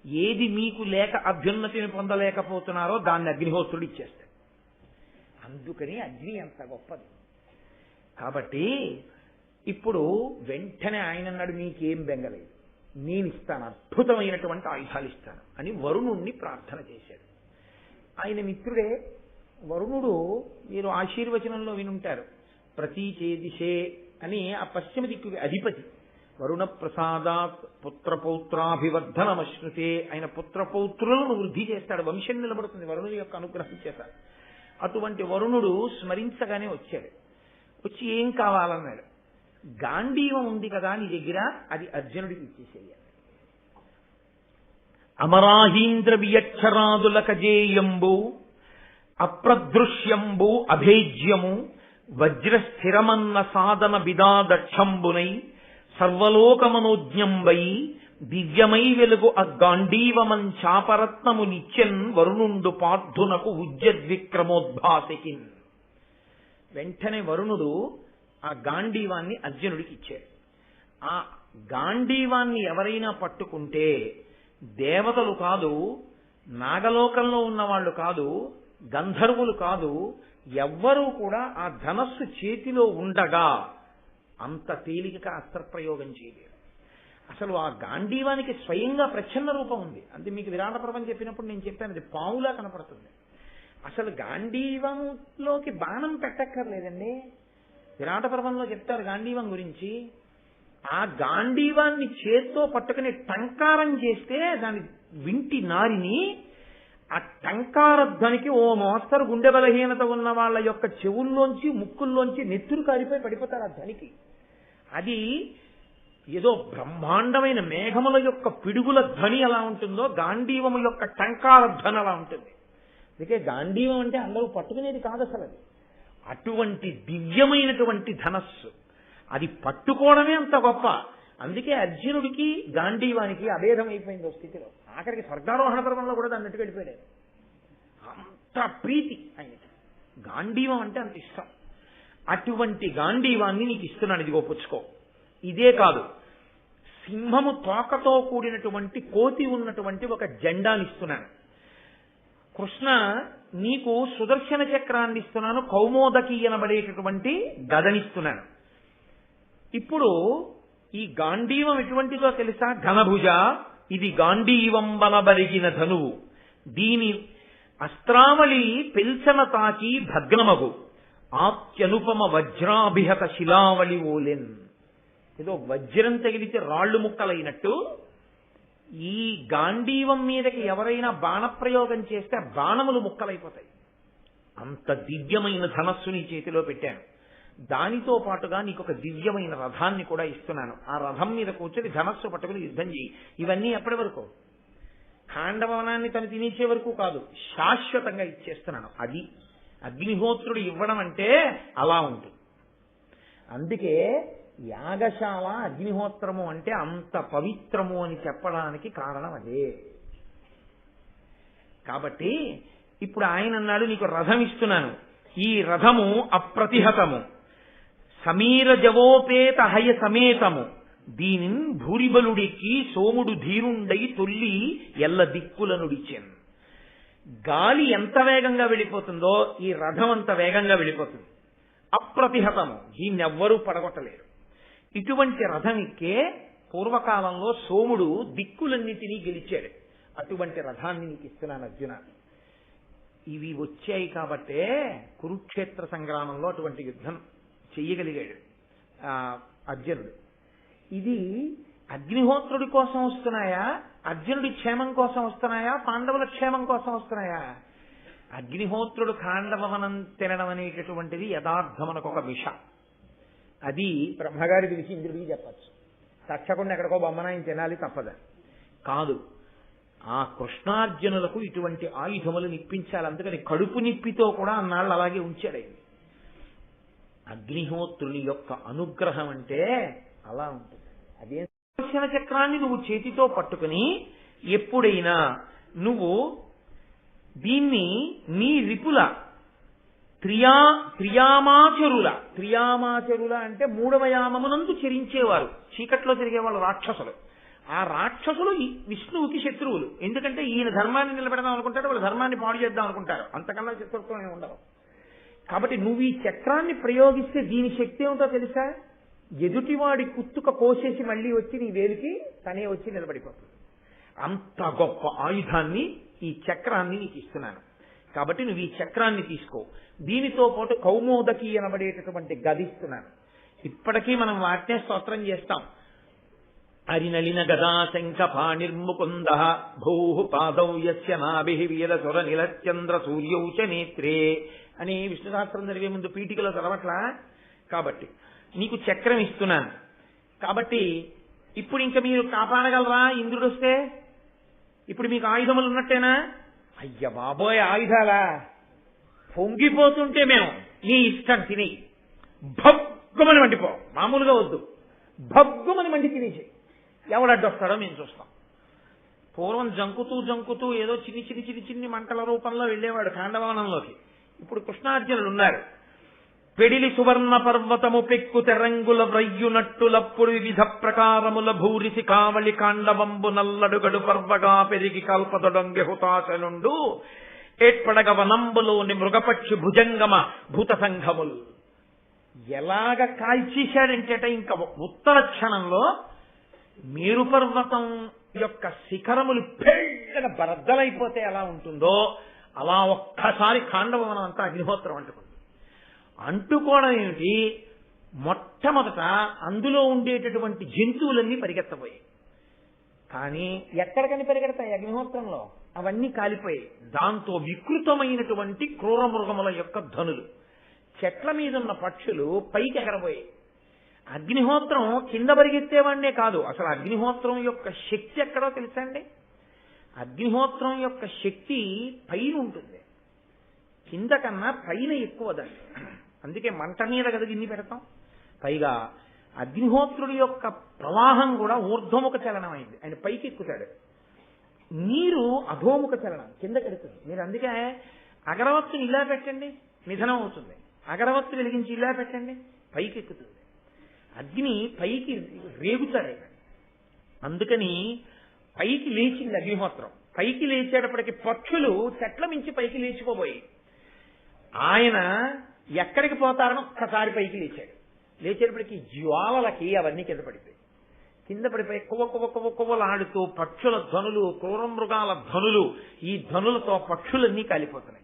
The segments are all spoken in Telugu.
ఏది మీకు లేక అభ్యున్నతిని పొందలేకపోతున్నారో దాన్ని అగ్నిహోత్రుడు ఇచ్చేస్తాడు. అందుకని అగ్ని అంత గొప్పది. కాబట్టి ఇప్పుడు వెంటనే ఆయన అన్నాడు, మీకేం బెంగలేదు, నేను ఇస్తాను, అద్భుతమైనటువంటి ఆయుధాలు ఇస్తాను అని వరుణుణ్ణి ప్రార్థన చేశాడు. ఆయన మిత్రుడే వరుణుడు. మీరు ఆశీర్వచనంలో వినుంటారు, ప్రతీచేదిశే అని ఆ పశ్చిమ దిక్కుకి అధిపతి. వరుణ ప్రసాదాత్ పుత్రపౌత్రాభివర్ధనమశ్నుతే, ఆయన పుత్రపౌత్రులను వృద్ధి చేస్తాడు, వంశం నిలబడుతుంది వరుణుడి యొక్క అనుగ్రహం చేత. అటువంటి వరుణుడు స్మరించగానే వచ్చాడు. వచ్చి ఏం కావాలన్నాడు. గాంధీవం ఉంది కదా నీ దగ్గర, అది అర్జునుడికి ఇచ్చేసేయాలి. అమరాహీంద్ర వియక్షరాదుల కజేయంబు అప్రదృశ్యంబు అభేజ్యము వజ్రస్థిరమన్న సాధన బిదాదక్షంబునై సర్వలోకమనోజ్ఞంబై దివ్యమై వెలుగు అగాంధీవమంచాపరత్నము నిత్యన్ వరుణుండు పార్థునకు ఉజ్జద్విక్రమోద్భాసికిన్. వెంటనే వరుణుడు ఆ గాంధీవాన్ని అర్జునుడికి ఇచ్చాడు. ఆ గాంధీవాన్ని ఎవరైనా పట్టుకుంటే దేవతలు కాదు, నాగలోకంలో ఉన్నవాళ్లు కాదు, గంధర్వులు కాదు, ఎవ్వరూ కూడా ఆ ధనస్సు చేతిలో ఉండగా అంత తేలికగా అస్త్రప్రయోగం చేయలేరు. అసలు ఆ గాంధీవానికి స్వయంగా ప్రచ్ఛన్న రూపం ఉంది. అంటే మీకు విరాట పర్వం చెప్పినప్పుడు నేను చెప్పాను, అది పావులా కనపడుతుంది. అసలు గాంధీవంలోకి బాణం పెట్టక్కర్లేదండి. విరాట పర్వంలో చెప్తారు గాంధీవం గురించి. ఆ గాంధీవాన్ని చేత్తో పట్టుకుని టంకారం చేస్తే దాని వింటి నారిని ఆ టంకార ధ్వనికి ఓ మోస్తరు గుండె బలహీనత ఉన్న వాళ్ళ యొక్క చెవుల్లోంచి ముక్కుల్లోంచి నెత్తురు కారిపోయి పడిపోతారు ఆ ధ్వనికి. అది ఏదో బ్రహ్మాండమైన మేఘముల యొక్క పిడుగుల ధ్వని ఎలా ఉంటుందో గాంధీవము యొక్క టంకార ధ్వని అలా ఉంటుంది. అందుకే గాంధీవం అంటే అందరూ పట్టుకునేది కాదు అసలు. అది అటువంటి దివ్యమైనటువంటి ధనస్సు, అది పట్టుకోవడమే అంత గొప్ప. అందుకే అర్జునుడికి గాంధీవానికి అభేదం అయిపోయింది ఓ స్థితిలో. ఆఖరికి స్వర్గారోహణ పర్వంలో కూడా దాన్ని నెట్టు వెళ్ళిపోయాడు. అంత ప్రీతి ఆయనకి, గాంధీవం అంటే అంత ఇష్టం. అటువంటి గాంధీవాన్ని నీకు ఇస్తున్నాను, ఇదిగో పుచ్చుకో. ఇదే కాదు, సింహము తోకతో కూడినటువంటి కోతి ఉన్నటువంటి ఒక జెండాని ఇస్తున్నాను. కృష్ణ నీకు సుదర్శన చక్రాన్ని ఇస్తున్నాను, కౌమోదకి అనబడేటటువంటి గదనిస్తున్నాను. ఇప్పుడు ఈ గాంధీవం ఎటువంటిదో తెలుసా? ఘనభుజ, ఇది గాంధీవం బలబరిగిన ధనువు, దీని అస్త్రావళి పెల్చన తాకి భగ్నమగు ఆత్యనుపమ వజ్రాభిహత శిలావళి ఓలెన్. ఏదో వజ్రం తగిలితే రాళ్లు ముక్కలైనట్టు ఈ గాంధీవం మీదకి ఎవరైనా బాణప్రయోగం చేస్తే బాణములు ముక్కలైపోతాయి. అంత దివ్యమైన ధనస్సు నీ చేతిలో పెట్టాను. దానితో పాటుగా నీకు ఒక దివ్యమైన రథాన్ని కూడా ఇస్తున్నాను. ఆ రథం మీద కూర్చొని ధనస్సు పట్టుకుని యుద్ధం చేయి. ఇవన్నీ ఎప్పటి వరకు? ఖాండవనాన్ని తను తినేసే వరకు కాదు, శాశ్వతంగా ఇచ్చేస్తున్నాను. అది అగ్నిహోత్రుడు ఇవ్వడం అంటే అలా ఉంటుంది. అందుకే యాగశాల అగ్నిహోత్రము అంటే అంత పవిత్రము అని చెప్పడానికి కారణం అదే. కాబట్టి ఇప్పుడు ఆయన అన్నాడు, నీకు రథం ఇస్తున్నాను. ఈ రథము అప్రతిహతము, సమీర జవోపేత హయ సమేతము, దీనిని భూరిబలుడికి సోముడు ధీరుండై తొల్లి ఎల్ల దిక్కులనుడిచెన్. గాలి ఎంత వేగంగా వెళ్ళిపోతుందో ఈ రథం అంత వేగంగా వెళ్ళిపోతుంది. అప్రతిహతము, దీన్నెవ్వరూ పడగొట్టలేరు. ఇటువంటి రథం ఎక్కే పూర్వకాలంలో సోముడు దిక్కులన్నిటినీ గెలిచాడు. అటువంటి రథాన్ని నీకు ఇస్తున్నాను అర్జున. ఇవి వచ్చాయి కాబట్టే కురుక్షేత్ర సంగ్రామంలో అటువంటి యుద్ధం చెయ్యగలిగాడు అర్జునుడు. ఇది అగ్నిహోత్రుడి కోసం వస్తున్నాయా, అర్జునుడి క్షేమం కోసం వస్తున్నాయా, పాండవుల క్షేమం కోసం వస్తున్నాయా? అగ్నిహోత్రుడు ఖాండవనం తినడం అనేటటువంటిది యథార్థమనకు ఒక విష. అది బ్రహ్మగారి పిలిచి ఇంద్రుడికి చెప్పచ్చు. తక్షకుండా ఎక్కడికో బొమ్మనాయన తినాలి తప్పదని కాదు. ఆ కృష్ణార్జునులకు ఇటువంటి ఆయుధములు నిప్పించాలి. అందుకని కడుపు నిప్పితో కూడా అన్నాళ్ళు అలాగే ఉంచాడు. అగ్నిహోత్రుని యొక్క అనుగ్రహం అంటే అలా ఉంటుంది. అదే సుదర్శన చక్రాన్ని నువ్వు చేతితో పట్టుకుని ఎప్పుడైనా నువ్వు దీన్ని నీ రిపుల త్రియామాచరుల అంటే మూడవ యామమునందు చెరించేవారు, చీకట్లో తిరిగేవాళ్ళు రాక్షసులు. ఆ రాక్షసులు విష్ణువుకి శత్రువులు. ఎందుకంటే ఈయన ధర్మాన్ని నిలబెడదాం అనుకుంటారు, వాళ్ళు ధర్మాన్ని పాడు చేద్దాం అనుకుంటారు. అంతకన్నా శత్రుత్వం ఏమి ఉండవు. కాబట్టి నువ్వు ఈ చక్రాన్ని ప్రయోగిస్తే దీని శక్తి ఏమిటో తెలుసా? ఎదుటివాడి కుత్తుక కోసేసి మళ్ళీ వచ్చి నీ వేలికి తనే వచ్చి నిలబడిపోతుంది. అంత గొప్ప ఆయుధాన్ని, ఈ చక్రాన్ని నీకు ఇస్తున్నాను. కాబట్టి నువ్వు ఈ చక్రాన్ని తీసుకో. దీనితో పాటు కౌమోదకి అనబడేటటువంటి గదిస్తున్నాను. ఇప్పటికీ మనం వాటినే స్తోత్రం చేస్తాం. అరినలిన గదా శంఖ పాణిర్ముకుంద భూ పాదౌ యస్య నాభిః వీరసుర నిలచంద్ర సూర్యౌ చ నేత్రే అని విష్ణు సహస్రం జరిగే ముందు పీఠికలో చదవట్లా. కాబట్టి నీకు చక్రం ఇస్తున్నాను. కాబట్టి ఇప్పుడు ఇంకా మీరు కాపాడగలరా ఇంద్రుడు వస్తే? ఇప్పుడు మీకు ఆయుధములు ఉన్నట్టేనా? అయ్య బాబోయ్, ఆయుధాలా? పొంగిపోతుంటే మేము నీ ఇష్టం తిని భగ్గుమని మండిపో. మామూలుగా వద్దు, భగ్గుమని మండి తినేసి ఎవడడ్డొస్తాడో మేము చూస్తాం. పూర్వం జంకుతూ ఏదో చిన్ని మంటల రూపంలో వెళ్ళేవాడు ఖాండవనంలోకి. ఇప్పుడు కృష్ణార్జునులు ఉన్నారు. పెడిలి సువర్ణ పర్వతము పెక్కు తెరంగుల వ్రయ్యునట్టులప్పుడు వివిధ ప్రకారముల భూరిసి కావళి కాండవంబు నల్లడుగడు పర్వగా పెరిగి కల్పదొడంగె హుతాశనుండు ఏర్పడగ వనంబులోని మృగపక్షి భుజంగమ భూత సంఘములు. ఎలాగ కాల్చేశాడంటేట ఇంకా ఉత్తర క్షణంలో మేరుపర్వతం యొక్క శిఖరములు పెద్దగా బరద్దలైపోతే ఎలా ఉంటుందో అలా ఒక్కసారి ఖాండవనం అంతా అగ్నిహోత్రం అంటుకుంది. అంటుకోవడం ఏమిటి? మొట్టమొదట అందులో ఉండేటటువంటి జంతువులన్నీ పరిగెత్తబోయాయి. కానీ ఎక్కడికని పరిగెడతాయి? అగ్నిహోత్రంలో అవన్నీ కాలిపోయాయి. దాంతో వికృతమైనటువంటి క్రూర మృగముల యొక్క ధనులు, చెట్ల మీద ఉన్న పక్షులు పైకి ఎగరబోయాయి. అగ్నిహోత్రం కింద పరిగెత్తేవాడినే కాదు, అసలు అగ్నిహోత్రం యొక్క శక్తి ఎక్కడో తెలుసా అండి? అగ్నిహోత్రం యొక్క శక్తి పైన ఉంటుంది, కింద కన్నా పైన ఎక్కువ దాన్ని. అందుకే మంట మీద కదా గిన్నె పెడతాం. పైగా అగ్నిహోత్రుడి యొక్క ప్రవాహం కూడా ఊర్ధ్వముఖ చలనం అయింది. ఆయన పైకి ఎక్కుతాడు. నీరు అధోముఖ చలనం, కింద కడుతుంది. మీరు అందుకే అగరవత్తుని ఇలా పెట్టండి, నిధనం అవుతుంది. అగరవత్తు వెలిగించి ఇలా పెట్టండి, పైకి ఎక్కుతుంది. అగ్ని పైకి రేగుతాడు. అందుకని పైకి లేచింది అగ్నిహోత్రం. పైకి లేచేటప్పటికి పక్షులు చెట్ల మించి పైకి లేచిపోబోయి. ఆయన ఎక్కడికి పోతారని ఒక్కసారి పైకి లేచాడు. లేచేటప్పటికి జ్వాలలకి అవన్నీ కింద పడిపోయి కొవ్వలాడుతూ పక్షుల ధనులు, క్రూర మృగాల ధనులు, ఈ ధనులతో పక్షులన్నీ కాలిపోతున్నాయి.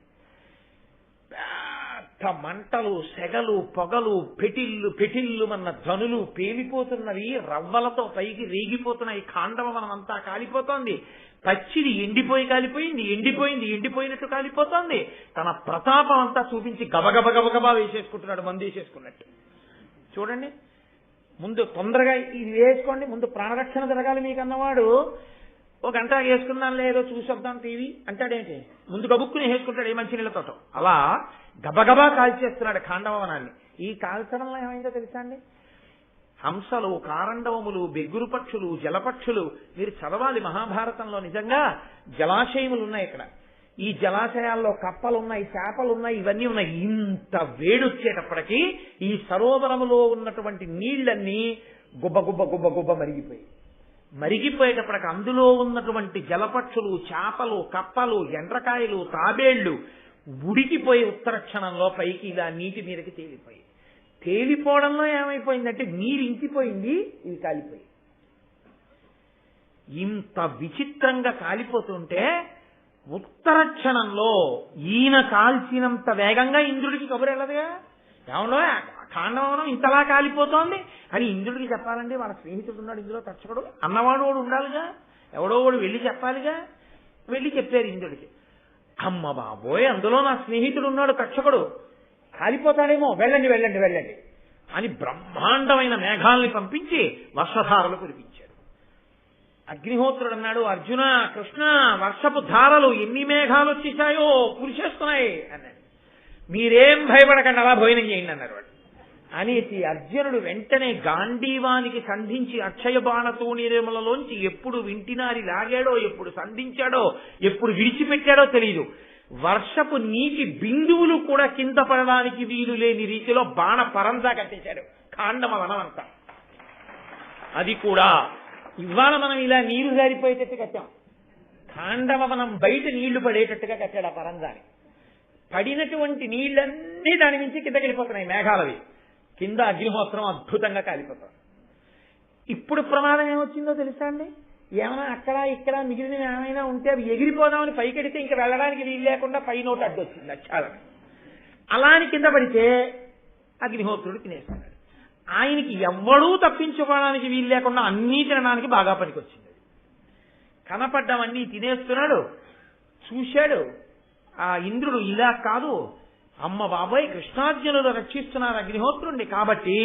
పెద్ద మంటలు, సెగలు, పొగలు, పెటిల్లు అన్న ధనులు పేలిపోతున్నవి. రవ్వలతో పైకి రేగిపోతున్నాయి. ఖాండవనం అంతా కాలిపోతోంది. పచ్చిది ఎండిపోయి కాలిపోయింది, ఎండిపోయినట్టు కాలిపోతోంది. తన ప్రతాపం అంతా చూపించి గబగబా వేసేసుకుంటున్నాడు, మందు వేసేసుకున్నట్టు. చూడండి, ముందు తొందరగా ఇది వేసుకోండి, ముందు ప్రాణరక్షణ జరగాలి మీకు అన్నవాడు ఒక గంట వేసుకున్నాను లేదో చూసొద్దాం టీవీ అంటాడేంటి, ముందు గబుక్కుని వేసుకుంటాడు ఏ మంచి నీళ్ళతోటో. అలా గబగబా కాల్చేస్తున్నాడు ఖాండవనాన్ని. ఈ కాల్చడంలో ఏమైందో తెలుసా అండి? హంసలు, కారండవములు, బెగ్గురు పక్షులు, జలపక్షులు, మీరు చదవాలి మహాభారతంలో. నిజంగా జలాశయములు ఉన్నాయి ఇక్కడ. ఈ జలాశయాల్లో కప్పలున్నాయి, చేపలున్నాయి, ఇవన్నీ ఉన్నాయి. ఇంత వేడొచ్చేటప్పటికీ ఈ సరోవరములో ఉన్నటువంటి నీళ్లన్నీ గుబ్బ మరిగిపోయేటప్పటికి అందులో ఉన్నటువంటి జలపక్షులు, చేపలు, కప్పలు, ఎండ్రకాయలు, తాబేళ్లు ఉడికిపోయి ఉత్తర క్షణంలో పైకి ఇలా నీటి మీదకి తేలిపోవడంలో ఏమైపోయిందంటే నీరు ఇంకిపోయింది, ఇది కాలిపోయి. ఇంత విచిత్రంగా కాలిపోతుంటే ఉత్తర క్షణంలో ఈయన కాల్చినంత వేగంగా ఇంద్రుడికి కబురు వెళ్ళదుగా. ఏమన్నా ఖాండవనం ఇంతలా కాలిపోతోంది అని ఇంద్రుడికి చెప్పాలండి. వాళ్ళ స్నేహితుడు ఉన్నాడు ఇందులో తచ్చకుడు అన్నవాడు వాడు ఉండాలిగా, ఎవడో వాడు వెళ్ళి చెప్పాలిగా. వెళ్ళి చెప్పారు ఇంద్రుడికి. అమ్మ బాబోయ్, అందులో నా స్నేహితుడు ఉన్నాడు తక్షకుడు, కాలిపోతాడేమో, వెళ్ళండి అని బ్రహ్మాండమైన మేఘాలని పంపించి వర్షధారలు కురిపించాడు. అగ్నిహోత్రుడు అన్నాడు, అర్జున, కృష్ణ, వర్షపు ధారలు ఎన్ని మేఘాలు వచ్చేసాయో కురిసేస్తున్నాయి అన్నాడు. మీరేం భయపడకండి, అలా భోజనం చేయండి అన్నారు వాడు. అనేసి అర్జునుడు వెంటనే గాంధీవానికి సంధించి అక్షయ బాణతూణీరములలోంచి ఎప్పుడు వింటినారి లాగాడో, ఎప్పుడు సంధించాడో, ఎప్పుడు విడిచిపెట్టాడో తెలియదు. వర్షపు నీటి బిందువులు కూడా కింద పడడానికి వీలు లేని రీతిలో బాణ పరంజా కట్టేశాడు ఖాండవ వనం అంతా. అది కూడా ఇవాళ మనం ఇలా నీరు జారిపోయేటట్టు కట్టాం. ఖాండవనం బయట నీళ్లు పడేటట్టుగా కట్టాడు ఆ పరంజాని. పడినటువంటి నీళ్లన్నీ దాని నుంచి కిందకి వెళ్ళిపోతున్నాయి, మేఘాలవి. కింద అగ్నిహోత్రం అద్భుతంగా కాలిపోతాం. ఇప్పుడు ప్రమాదం ఏమొచ్చిందో తెలుసా అండి? ఏమైనా అక్కడ ఇక్కడ మిగిలినవి ఏమైనా ఉంటే అవి ఎగిరిపోదామని పైకెడితే ఇంకా వెళ్ళడానికి వీలు లేకుండా పైనోటి అడ్డొచ్చింది అచ్చాలని. అలా అని కింద పడితే అగ్నిహోత్రుడు తినేస్తున్నాడు. ఆయనకి ఎవ్వడూ తప్పించుకోవడానికి వీలు లేకుండా అన్నీ తినడానికి బాగా పనికొచ్చింది. కనపడ్డవన్నీ తినేస్తున్నాడు. చూశాడు ఆ ఇంద్రుడు, ఇలా కాదు అమ్మ బాబాయ్ కృష్ణార్జునులు రక్షిస్తున్నారు అగ్నిహోత్రుణ్ణి, కాబట్టి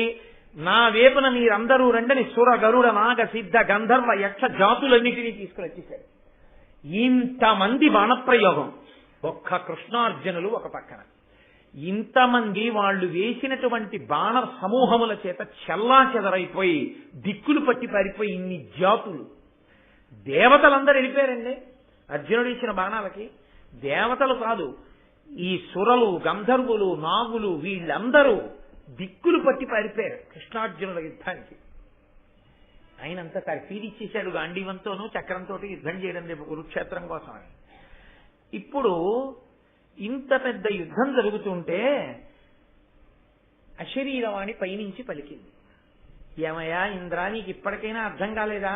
నా వేపున మీరందరూ రండని సుర గరుడ నాగ సిద్ధ గంధర్వ యక్ష జాతులన్నిటినీ తీసుకుని వచ్చేశాడు. ఇంతమంది బాణప్రయోగం, ఒక్క కృష్ణార్జునులు ఒక పక్కన. ఇంతమంది వాళ్ళు వేసినటువంటి బాణ సమూహముల చేత చెల్లా చెదరైపోయి దిక్కులు పట్టి పారిపోయి ఇన్ని జాతులు. దేవతలందరూ వెళ్ళిపోయారండి అర్జునుడు ఇచ్చిన బాణాలకి. దేవతలు కాదు, ఈ సురలు గంధర్వులు నాగులు వీళ్ళందరూ దిక్కులు పట్టి పారిపోయారు కృష్ణార్జునుల యుద్ధానికి. ఆయనంతా తర్ఫీదిచ్చేశాడు గాంధీవంతోనూ చక్రంతో యుద్ధం చేయడం రేపు కురుక్షేత్రం కోసం అని. ఇప్పుడు ఇంత పెద్ద యుద్ధం జరుగుతుంటే అశరీరవాణి పైనుంచి పలికింది, ఏమయ్యా ఇంద్ర, నీకు ఇప్పటికైనా అర్థం కాలేదా?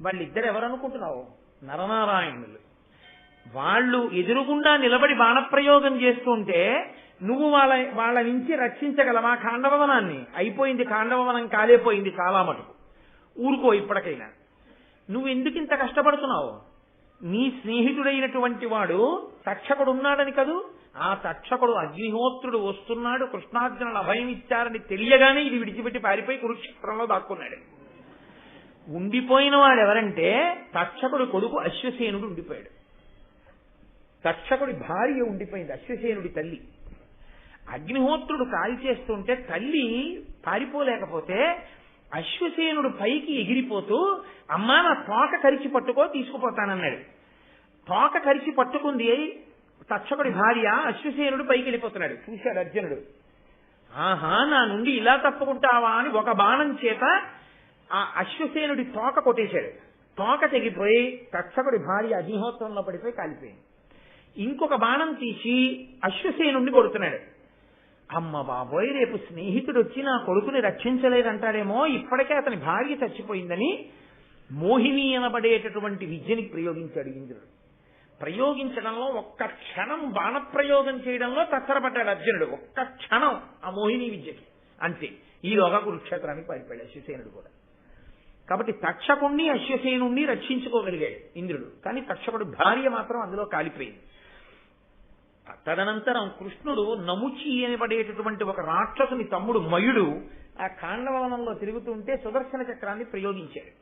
వాళ్ళిద్దరు ఎవరనుకుంటున్నావు? నరనారాయణులు. వాళ్ళు ఎదురుగుండా నిలబడి బాణప్రయోగం చేస్తుంటే నువ్వు వాళ్ళ నుంచి రక్షించగలవా ఖాండవవనాన్ని? అయిపోయింది, ఖాండవవనం కాలేపోయింది చాలా మటుకు. ఊరుకో ఇప్పటికైనా. నువ్వు ఎందుకు ఇంత కష్టపడుతున్నావు? నీ స్నేహితుడైనటువంటి వాడు తక్షకుడు ఉన్నాడని కదూ, ఆ తక్షకుడు అగ్నిహోత్రుడు వస్తున్నాడు, కృష్ణార్జునుడు అభయం ఇచ్చారని తెలియగానే ఇది విడిచిపెట్టి పారిపోయి కురుక్షేత్రంలో దాక్కున్నాడు. ఉండిపోయిన వాడు ఎవరంటే తక్షకుడి కొడుకు అశ్వసేనుడు ఉండిపోయాడు. తక్షకుడి భార్య ఉండిపోయింది, అశ్వసేనుడి తల్లి. అగ్నిహోత్రుడు కాల్ చేస్తుంటే తల్లి పారిపోలేకపోతే అశ్వసేనుడు పైకి ఎగిరిపోతూ, అమ్మా నా తోక కరిచి పట్టుకో తీసుకుపోతానన్నాడు. తోక కరిచి పట్టుకుంది తక్షకుడి భార్య, అశ్వసేనుడు పైకి వెళ్ళిపోతున్నాడు. చూశాడు అర్జునుడు, ఆహా నా నుండి ఇలా తప్పుకుంటావా అని ఒక బాణం చేత ఆ అశ్వసేనుడి తోక కొట్టేశాడు. తోక తెగిపోయి తక్షకుడి భార్య అగ్నిహోత్రంలో పడిపోయి కాలిపోయింది. ఇంకొక బాణం తీసి అశ్వసేనుడిని కొడుతున్నాడు. అమ్మ బాబోయ్, రేపు స్నేహితుడు వచ్చి నా కొడుకుని రక్షించలేదంటాడేమో, ఇప్పటికే అతని భార్య చచ్చిపోయిందని మోహిని అనబడేటటువంటి విద్యని ప్రయోగించాడు ఇంద్రుడు. ప్రయోగించడంలో ఒక్క క్షణం బాణప్రయోగం చేయడంలో తత్తరపడ్డాడు అర్జునుడు. ఒక్క క్షణం ఆ మోహిని విద్యకి, అంతే. ఈలోగా కురుక్షేత్రానికి పారిపోయాడు అశ్వసేనుడు కూడా. కాబట్టి తక్షకుణ్ణి అశ్వసేనుణ్ణి రక్షించుకోగలిగాడు ఇంద్రుడు, కానీ తక్షకుడి భార్య మాత్రం అందులో కాలిపోయింది. తదనంతరం కృష్ణుడు నముచి అనబడేటటువంటి ఒక రాక్షసుని తమ్ముడు మయుడు ఆ ఖాండవవనంలో తిరుగుతుంటే సుదర్శన చక్రాన్ని ప్రయోగించాడు.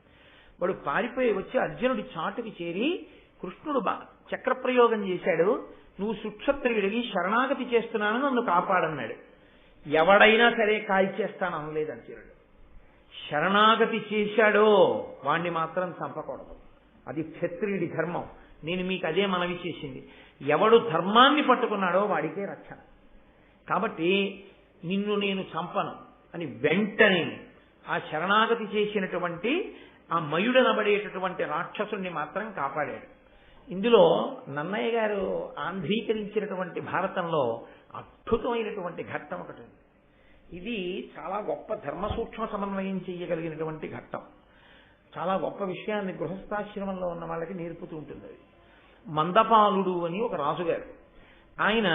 వాడు పారిపోయి వచ్చి అర్జునుడి చాటుకి చేరి కృష్ణుడు చక్రప్రయోగం చేశాడు. నువ్వు సుక్షత్రియుడికి శరణాగతి చేస్తున్నాను, నన్ను కాపాడన్నాడు. ఎవడైనా సరే కాల్చేస్తాను అనలేదు అర్జునుడు. శరణాగతి చేశాడో వాణ్ణి మాత్రం చంపకూడదు, అది క్షత్రియుడి ధర్మం. నేను మీకు అదే మనవి చేసింది. ఎవడు ధర్మాన్ని పట్టుకున్నాడో వాడికే రక్షణ. కాబట్టి నిన్ను నేను చంపను అని వెంటనే ఆ శరణాగతి చేసినటువంటి ఆ మయుడనబడేటటువంటి రాక్షసుణ్ణి మాత్రం కాపాడాడు. ఇందులో నన్నయ్య గారు ఆంధ్రీకరించినటువంటి భారతంలో అద్భుతమైనటువంటి ఘట్టం ఒకటి ఉంది. ఇది చాలా గొప్ప ధర్మ సూక్ష్మ సమన్వయం చేయగలిగినటువంటి ఘట్టం. చాలా గొప్ప విషయాన్ని గృహస్థాశ్రమంలో ఉన్న వాళ్ళకి నేర్పుతూ ఉంటుంది. మందపాలుడు అని ఒక రాజుగారు, ఆయన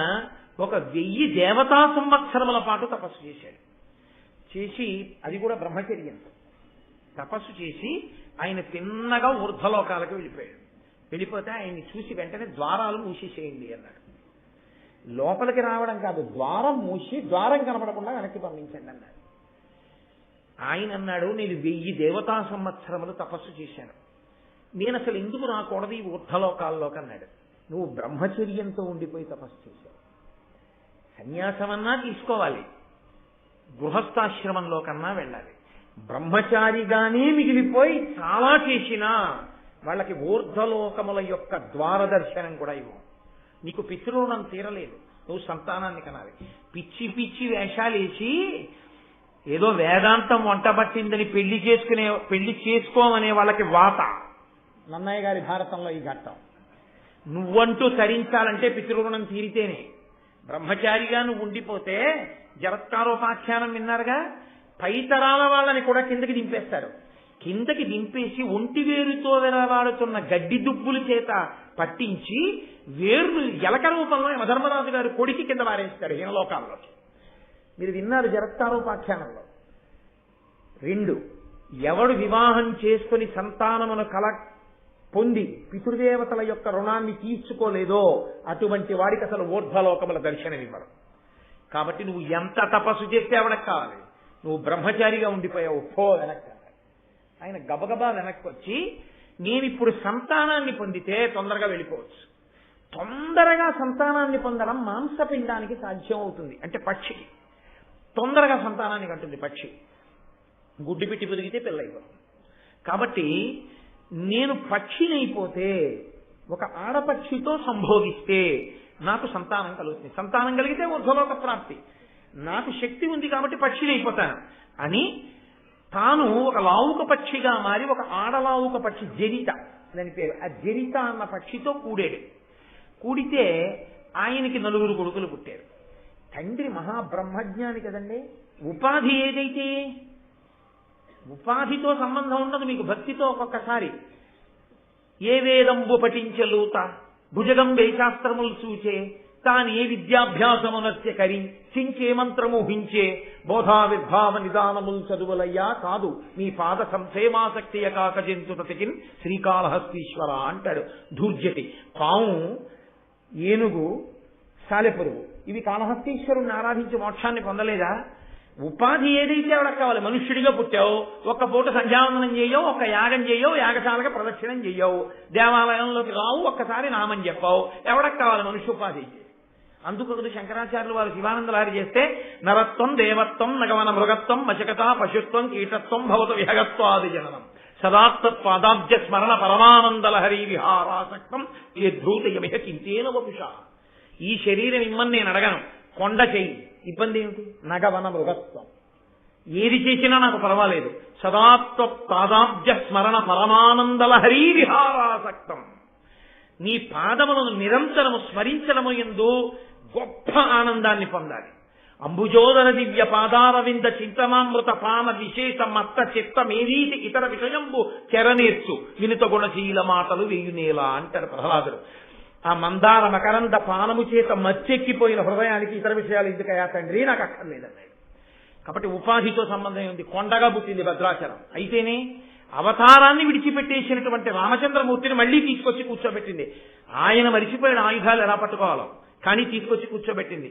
ఒక 1000 దేవతా సంవత్సరముల పాటు తపస్సు చేశాడు. చేసి అది కూడా బ్రహ్మచర్యంతో తపస్సు చేసి ఆయన తిన్నగా ఊర్ధ్వలోకాలకు వెళ్ళిపోయాడు. వెళ్ళిపోతే ఆయన్ని చూసి వెంటనే ద్వారాలు మూసేసేయండి అన్నాడు. లోపలికి రావడం కాదు, ద్వారం మూసి ద్వారం కనపడకుండా వెనక్కి పంపించండి అన్నాడు. ఆయన అన్నాడు, నేను 1000 దేవతా సంవత్సరములు తపస్సు చేశాను, నేను అసలు ఎందుకు రాకూడదు ఈ ఊర్ధ్వలోకాల్లోకి అన్నాడు. నువ్వు బ్రహ్మచర్యంతో ఉండిపోయి తపస్సు చేశావు. సన్యాసమన్నా తీసుకోవాలి, గృహస్థాశ్రమంలో కన్నా వెళ్ళాలి. బ్రహ్మచారిగానే మిగిలిపోయి చాలా చేసినా వాళ్ళకి ఊర్ధ్వలోకముల యొక్క ద్వార దర్శనం కూడా ఇవ్వు. నీకు పితృణం తీరలేదు, నువ్వు సంతానాన్ని కనాలి. పిచ్చి పిచ్చి వేషాలేసి ఏదో వేదాంతం వంట పట్టిందని పెళ్లి చేసుకోమనే వాళ్ళకి వాత. నన్నయ్య గారి భారతంలో ఈ ఘట్టం. నువ్వంటూ తరించాలంటే పితృగుణం తీరితేనే. బ్రహ్మచారిగా నువ్వు ఉండిపోతే జరత్కారోపాఖ్యానం విన్నారుగా, పైతరాల వాళ్ళని కూడా కిందకి దింపేస్తారు. కిందకి దింపేసి ఒంటి వేరుతో వెలవాడుతున్న గడ్డి దుబ్బుల చేత పట్టించి వేర్లు ఎలక రూపంలో యమధర్మరాజు గారు కొడికి కింద వారేస్తారు హీనలోకాల్లో. మీరు విన్నారు జరత్కారోపాఖ్యానంలో. 2, ఎవడు వివాహం చేసుకుని సంతానమును పొంది పితృదేవతల యొక్క రుణాన్ని తీర్చుకోలేదో అటువంటి వాడికి అసలు ఊర్ధ్వలోకముల దర్శనమివ్వరు. కాబట్టి నువ్వు ఎంత తపస్సు చేస్తే ఎవడకు కావాలి? నువ్వు బ్రహ్మచారిగా ఉండిపోయావు, పో వెనక్కి. ఆయన గబగబా వెనక్కి వచ్చి, నేను ఇప్పుడు సంతానాన్ని పొందితే తొందరగా వెళ్ళిపోవచ్చు. తొందరగా సంతానాన్ని పొందడం మాంసపిండానికి సాధ్యం అవుతుంది. అంటే పక్షికి తొందరగా సంతానాన్ని కంటుంది. పక్షి గుడ్డి పెట్టి పెరిగితే పిల్లయిపోతుంది. కాబట్టి నేను పక్షినైపోతే, ఒక ఆడపక్షితో సంభోగిస్తే నాకు సంతానం కలుగుతుంది. సంతానం కలిగితే ఊర్ధ్వలోక ప్రాప్తి. నాకు శక్తి ఉంది కాబట్టి పక్షినైపోతాను అని తాను ఒక లావుక పక్షిగా మారి ఒక ఆడలావుక పక్షి, జరిత దాని పేరు, ఆ జరిత అన్న పక్షితో కూడితే ఆయనకి 4 కొడుకులు పుట్టారు. తండ్రి మహాబ్రహ్మజ్ఞాని కదండి. ఉపాధి ఏదైతే, ఉపాధితో సంబంధం ఉండదు మీకు. భక్తితో ఒక్కొక్కసారి ఏ వేదంబు పఠించలూత భుజగం వేశాస్త్రములు సూచే తాను ఏ విద్యాభ్యాసమునస్య కరి చించే మంత్రము హించే బోధా విద్భావ నిదానములు చదువులయ్యా కాదు మీ పాద సంక్షేమాసక్తియ కాక జంతుతకిన్ శ్రీకాళహస్తీశ్వర అంటాడు ధూర్జటి. పాము, ఏనుగు, సాలెపురుగు ఇవి కాళహస్తీశ్వరుణ్ణి ఆరాధించి మోక్షాన్ని పొందలేదా? ఉపాధి ఏదైతే ఎవడకు కావాలి? మనుష్యుడిగా పుట్టావు, ఒక్క పూట సంధ్యావందనం చేయవు, ఒక్క యాగం చేయవు, యాగశాలకు ప్రదక్షిణం చేయవు, దేవాలయంలోకి రావు, ఒక్కసారి నామం చెప్పావు. ఎవడకు కావాలి మనుష్యోపాధి? అందుకొకటి శంకరాచార్యులు వారు శివానందలారి చేస్తే నరత్వం దేవత్వం నగవన మృగత్వం మచకత పశుత్వం కీటత్వం భవత విహగత్వాది జననం సదాత్పాదాబ్జ స్మరణ పరమానందలహరి విహారాసక్తం యద్ధూతయమిహ కింతేన వపుష. ఈ శరీరం ఇమ్మని నేను అడగను, కొండ చెయ్యి, ఇబ్బంది ఏమిటి? నగవన మృగత్వం, ఏది చేసినా నాకు పర్వాలేదు. సదాత్పాదాబ్జ స్మరణ పరమానందలహరి విహారాసక్తం. నీ పాదములను నిరంతరము స్మరించడము యందు గొప్ప ఆనందాన్ని పొందాలి. అంబుజోదర దివ్య పాదారవింద చింతనామృత పాన విశేష మత్త చిత్తమేదీతి ఇతర విషయంబు చెరనేర్చు వినుత గుణశీల మాటలు వేయునేలా అంటారు ప్రహ్లాదుడు. ఆ మందార మకరంద పానము చేత మచ్చెక్కిపోయిన హృదయానికి ఇతర విషయాలు ఎందుకయా తండ్రి, నాకు అక్కర్లేదన్నాడు. కాబట్టి ఉపాధితో సంబంధం ఉంది. కొండగా పుట్టింది భద్రాచలం, అయితేనే అవతారాన్ని విడిచిపెట్టేసినటువంటి రామచంద్రమూర్తిని మళ్లీ తీసుకొచ్చి కూర్చోబెట్టింది. ఆయన మరిచిపోయిన ఆయుధాలు ఎలా పట్టుకోవాలో కానీ తీసుకొచ్చి కూర్చోబెట్టింది.